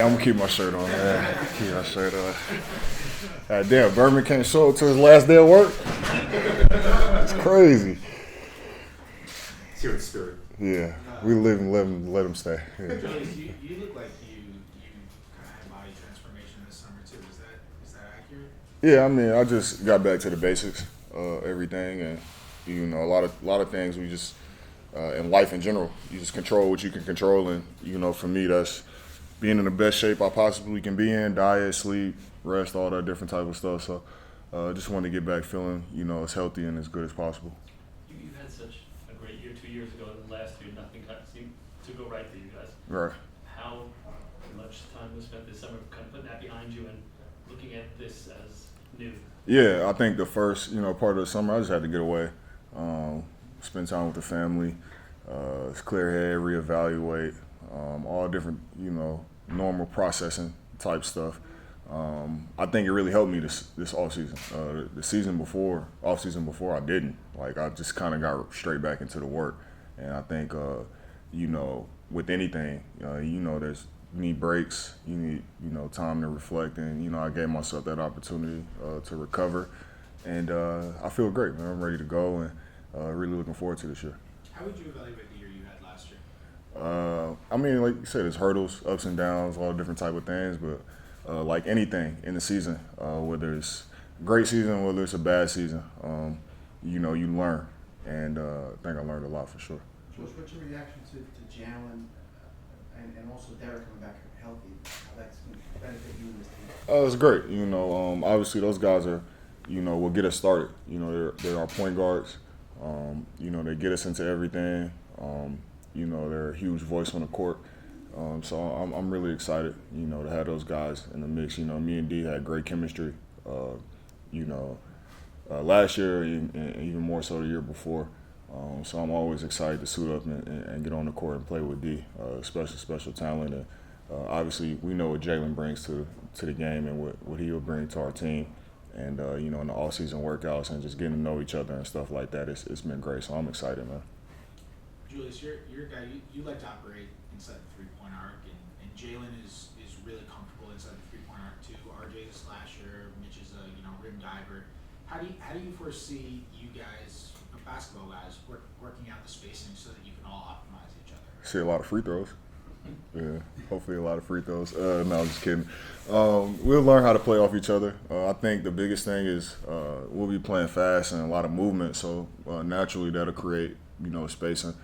I'm gonna keep my shirt on, man. Keep my shirt on. Damn, Berman can't show up to his last day of work. It's crazy. It's your spirit. Yeah, we live and let him stay. Yeah. Julius, you look like you kind of had body transformation this summer too. Is that accurate? Yeah, I mean, I just got back to the basics, everything, and a lot of things we just in life in general, you just control what you can control, and for me, that's being in the best shape I possibly can be in, diet, sleep, rest, all that different type of stuff. So, just wanted to get back feeling as healthy and as good as possible. You've had such a great year 2 years ago, and the last year nothing kind of seemed to go right for you guys. Right. How much time was spent this summer kind of putting that behind you and looking at this as new? Yeah, I think the first part of the summer I just had to get away, spend time with the family, clear head, reevaluate, all different normal processing type stuff. I think it really helped me this offseason. The offseason before I didn't. Like, I just kind of got straight back into the work. And I think, with anything, you need breaks, you need, time to reflect. And, I gave myself that opportunity to recover. And I feel great, man. I'm ready to go and really looking forward to this year. How would you evaluate the year you had last year? I mean, like you said, there's hurdles, ups and downs, all different type of things. But like anything in the season, whether it's a great season, whether it's a bad season, you learn. And I think I learned a lot for sure. George, what's your reaction to Jalen and also Derek coming back healthy? How that's going to benefit you and this team? It's great. Obviously those guys are, will get us started. They're our point guards. They get us into everything. They're a huge voice on the court. So I'm really excited, to have those guys in the mix. Me and D had great chemistry, last year and even more so the year before. So I'm always excited to suit up and get on the court and play with D, special talent. And obviously we know what Jalen brings to the game and what he'll bring to our team. And, in the off-season workouts and just getting to know each other and stuff like that, it's been great. So I'm excited, man. Julius, you're a guy, you like to operate inside the three-point arc, and Jalen is really comfortable inside the three-point arc too. RJ's a slasher, Mitch is a rim diver. How do you foresee you guys, basketball guys, working out the spacing so that you can all optimize each other? See a lot of free throws. Yeah, hopefully a lot of free throws. No, I'm just kidding. We'll learn how to play off each other. I think the biggest thing is we'll be playing fast and a lot of movement, so naturally that'll create spacing.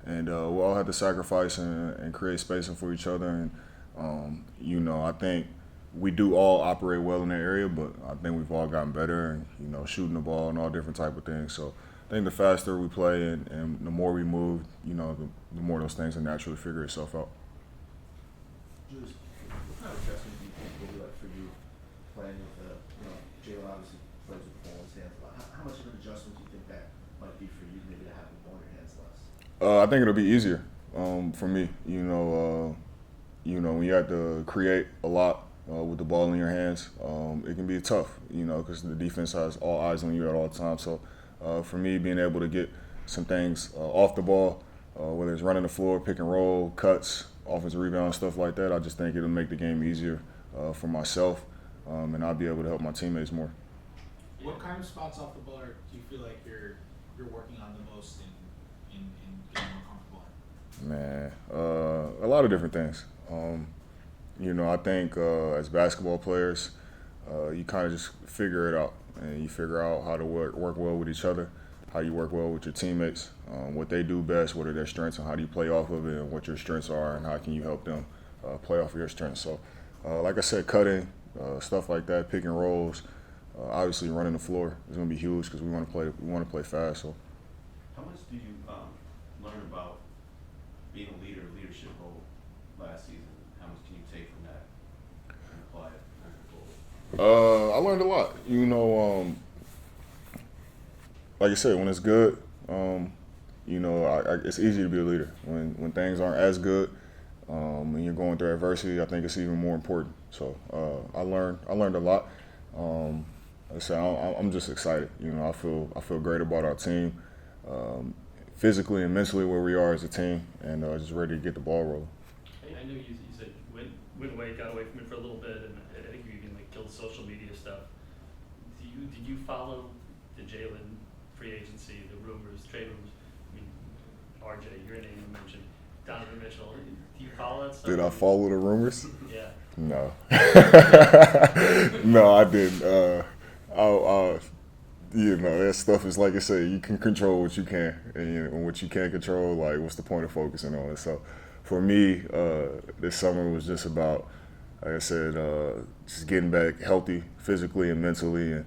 And we'll all have to sacrifice and create spacing for each other. And, I think we do all operate well in that area, but I think we've all gotten better and, shooting the ball and all different type of things. So I think the faster we play and the more we move, the more those things will naturally figure itself out. Julius, what kind of adjustment do you think will be like for you playing with, Jalen obviously plays with the ball in his hands a lot. How much of an adjustment do you think that might be for you maybe to have the ball in your hands less? I think it'll be easier for me. When you have to create a lot with the ball in your hands, it can be tough, because the defense has all eyes on you at all times. So for me, being able to get some things off the ball, whether it's running the floor, pick and roll, cuts, offensive rebound, stuff like that, I just think it'll make the game easier for myself, and I'll be able to help my teammates more. What kind of spots off the ball do you feel like you're working on the most in getting more comfortable in? Man, a lot of different things. I think as basketball players, you kind of just figure it out, and you figure out how to work well with each other, how you work well with your teammates, what they do best, what are their strengths, and how do you play off of it, and what your strengths are, and how can you help them play off of your strengths. So, like I said, cutting, stuff like that, pick and rolls, obviously running the floor is going to be huge because we want to play fast. So, how much do you learn about being a leader, leadership role last season? How much can you take from that and apply it moving forward? I learned a lot. Like I said, when it's good, it's easy to be a leader. When things aren't as good, and you're going through adversity, I think it's even more important. So I learned a lot. Like I said, I'm just excited. I feel great about our team, physically and mentally where we are as a team, and just ready to get the ball rolling. I know you said got away from it for a little bit, and I think you even like killed social media stuff. Did you follow the Jalen free agency, the rumors, trade rumors? I mean, RJ, your name you mentioned, Donovan Mitchell. Do you follow that stuff? Did I follow the rumors? Yeah. No. No, I didn't. That stuff is like I say, you can control what you can, and what you can't control, like, what's the point of focusing on it? So, for me, this summer was just about, like I said, just getting back healthy physically and mentally, and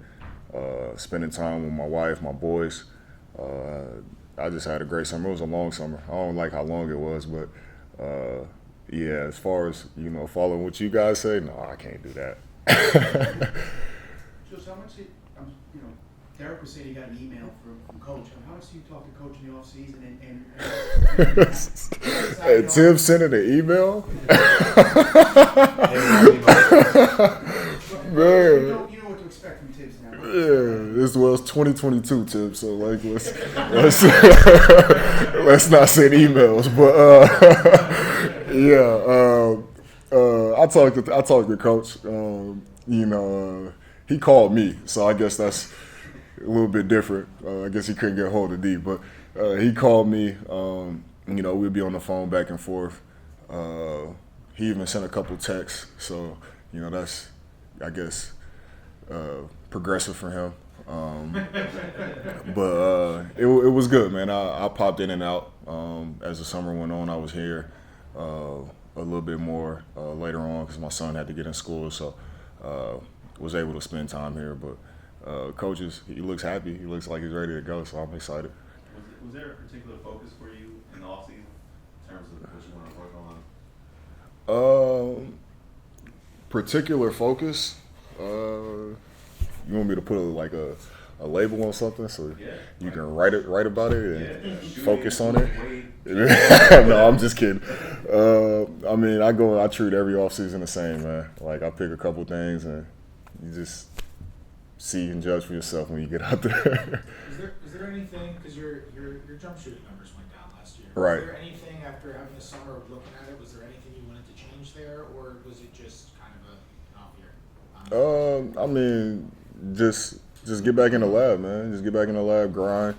spending time with my wife, my boys. I just had a great summer. It was a long summer. I don't like how long it was, but yeah, as far as following what you guys say, no, I can't do that. Jules, how much Derek was saying he got an email from Coach. How much do you talk to Coach in the offseason? And Tim sent an email? Man. You know what to expect from Tibbs now. Yeah, this was 2022, Tim. So like, let's not send emails. But yeah, I talked to Coach. He called me, so I guess that's a little bit different. I guess he couldn't get a hold of D, but he called me. We'd be on the phone back and forth. He even sent a couple texts, so that's, I guess, progressive for him. But it was good, man. I popped in and out as the summer went on. I was here a little bit more later on because my son had to get in school, so was able to spend time here. But coaches, he looks happy. He looks like he's ready to go, so I'm excited. Was there a particular focus for you in the offseason in terms of what you want to work on? Particular focus? You want me to put a label on something so you can write about it and focus on it? No, I'm just kidding. I treat every offseason the same, man. Like, I pick a couple things and you just see and judge for yourself when you get out there. Is there anything, because your jump shooting numbers went down last year. Right. Was there anything after having a summer of looking at it, was there anything you wanted to change there, or was it just kind of an off year? Just get back in the lab, man. Just get back in the lab, grind,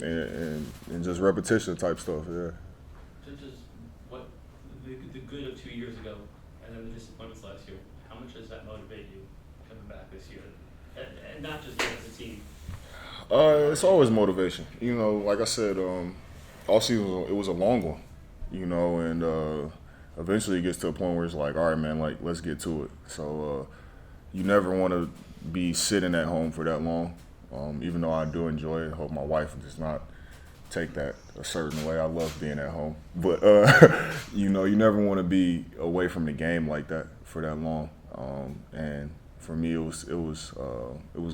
and just repetition type stuff, yeah. Just what the good of 2 years ago and then the disappointments last year, how much does that motivate you coming back this year? And not just as a team. It's always motivation. Like I said, all season it was a long one, and eventually it gets to a point where it's like, all right, man, like, let's get to it. So you never want to be sitting at home for that long, even though I do enjoy it. I hope my wife does not take that a certain way. I love being at home. But, you never want to be away from the game like that for that long. And for me, it was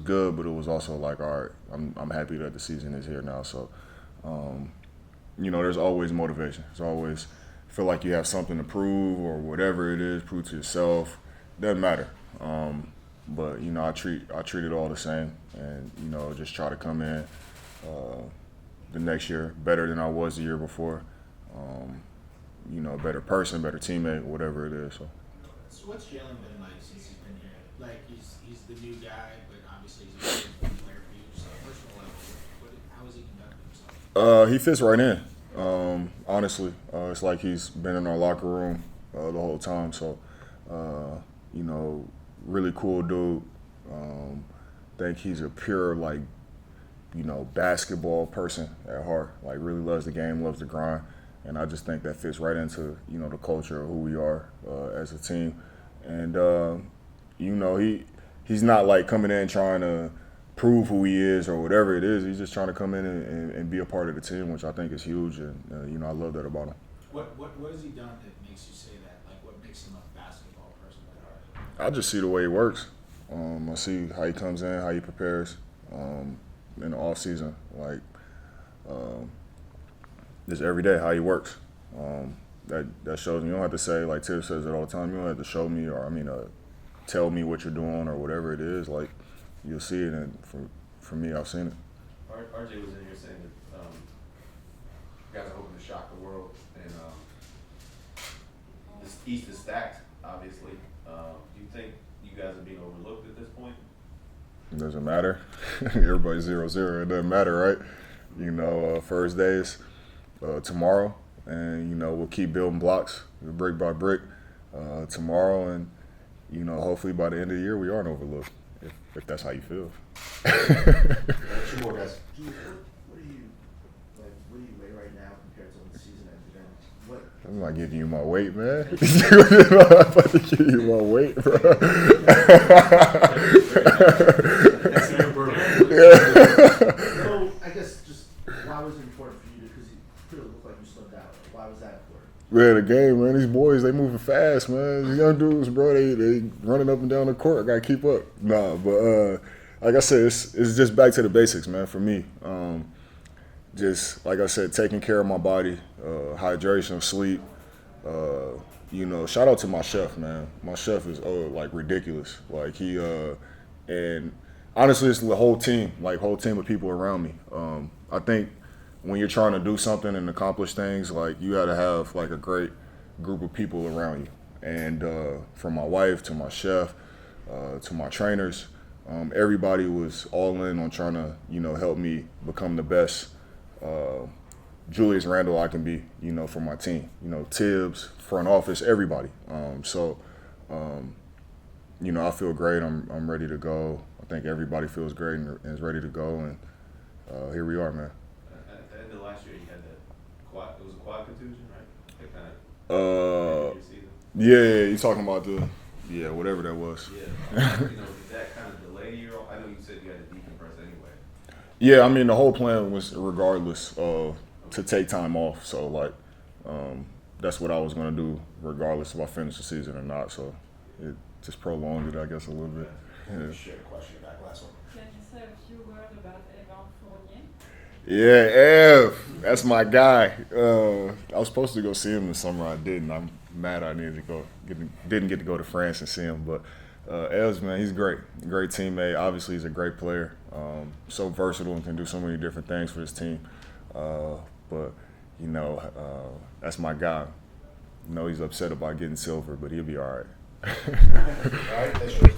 good, but it was also like, all right, I'm happy that the season is here now. So, there's always motivation. There's always feel like you have something to prove or whatever it is, prove to yourself. Doesn't matter. But I treat it all the same, and just try to come in the next year better than I was the year before. A better person, better teammate, whatever it is. So what's Jalen been like since he's been here? Like, he's the new guy, but obviously he's a good player for you. So personal level, how is he conducting himself? He fits right in. Honestly, it's like he's been in our locker room the whole time. So, really cool dude. Think he's a pure, basketball person at heart. Like, really loves the game, loves the grind. And I just think that fits right into, the culture of who we are as a team. And, he's not, coming in trying to prove who he is or whatever it is. He's just trying to come in and be a part of the team, which I think is huge. And, I love that about him. What has he done that makes you say that? Like, what makes him a basketball person at heart? I just see the way he works. I see how he comes in, how he prepares in the off season. Just every day, how he works. That shows me. You don't have to say, like Tibbs says it all the time, you don't have to show me or, tell me what you're doing or whatever it is. Like, you'll see it, and for me, I've seen it. RJ was in here saying that you guys are hoping to shock the world, and the East is stacked, obviously. Do you think you guys are being overlooked at this point? It doesn't matter. Everybody's 0-0. It doesn't matter, right? You know, first day is tomorrow, and, you know, we'll keep building blocks brick by brick tomorrow, and, you know, hopefully by the end of the year we aren't overlooked, if that's how you feel. Two more guys. Julius, what do you weigh right now compared to when the season ended? And what? I'm not giving you my weight, man. I'm about to give you my weight, bro. That's very important. So I guess just why was it important for you? Because you clearly looked like you slipped out. Why was that important? Man, the game, man. These boys, they moving fast, man. These young dudes, bro, they running up and down the court. I gotta keep up. Nah, but like I said, it's just back to the basics, man. For me, just like I said, taking care of my body, hydration, sleep. You know, shout out to my chef, man. My chef is like ridiculous. Like he and honestly, it's the whole team, like whole team of people around me. I think when you're trying to do something and accomplish things, like you got to have like a great group of people around you. And from my wife to my chef to my trainers, everybody was all in on trying to, you know, help me become the best Julius Randle I can be, you know, for my team. You know, Tibbs, front office, everybody. You know, I feel great. I'm ready to go. I think everybody feels great and is ready to go. And here we are, man. At the end of last year, you had that quad. It was a quad contusion, right? That kind Uh, of your season. Yeah, you talking about whatever that was. Yeah. Did that kind of delay your? I know you said you had to decompress anyway. Yeah, I mean the whole plan was regardless to take time off. So like, that's what I was gonna do regardless if I finished the season or not. So it just prolonged it, I guess, a little bit. Yeah. Share a question back. Last one. Can you say a few words about Evan Fournier? Yeah, Ev, that's my guy. I was supposed to go see him this summer. I didn't. I'm mad I needed to go. Didn't get to go to France and see him. But Ev's, man, he's great. Great teammate. Obviously, he's a great player. So versatile and can do so many different things for his team. But, you know, that's my guy. You know, he's upset about getting silver, but he'll be all right. All right, thanks, George.